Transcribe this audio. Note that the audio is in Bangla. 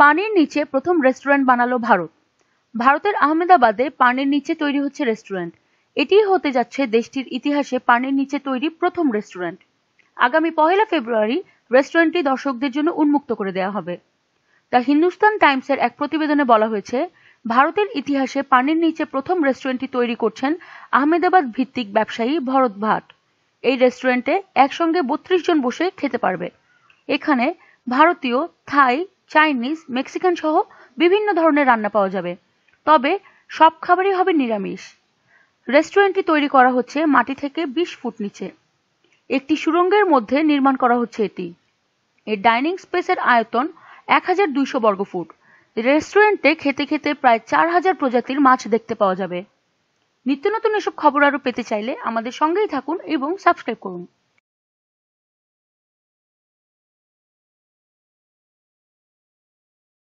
পানির নিচে প্রথম রেস্টুরেন্ট বানালো ভারত। ভারতের আহমেদাবাদে পানির নিচে তৈরি হচ্ছে রেস্টুরেন্ট। এটিই হতে যাচ্ছে দেশটির ইতিহাসে পানির নিচে তৈরি প্রথম রেস্টুরেন্ট। আগামী 1 ফেব্রুয়ারি রেস্টুরেন্টটি দর্শকদের জন্য উন্মুক্ত করে দেওয়া হবে। দ্য হিন্দুস্তান টাইমসের এক প্রতিবেদনে বলা হয়েছে, ভারতের ইতিহাসে পানির নিচে প্রথম রেস্টুরেন্টটি তৈরি করছেন আহমেদাবাদ ভিত্তিক ব্যবসায়ী ভরত ভাট। এই রেস্টুরেন্টে একসঙ্গে 32 জন বসে খেতে পারবে। এখানে ভারতীয়, থাই, চাইনিজ, মেক্সিকান সহ বিভিন্ন ধরনের রান্না পাওয়া যাবে, তবে সব খাবারই হবে নিরামিষ। রেস্টুরেন্টটি তৈরি করা হচ্ছে মাটি থেকে 20 ফুট নিচে। একটি সুড়ঙ্গের মধ্যে নির্মাণ করা হচ্ছে এটি। এর ডাইনিং স্পেসের আয়তন 1200 বর্গফুট। রেস্টুরেন্টে খেতে খেতে প্রায় 4000 প্রজাতির মাছ দেখতে পাওয়া যাবে। নিত্য নতুন এসব খবর আরও পেতে চাইলে আমাদের সঙ্গেই থাকুন এবং সাবস্ক্রাইব করুন।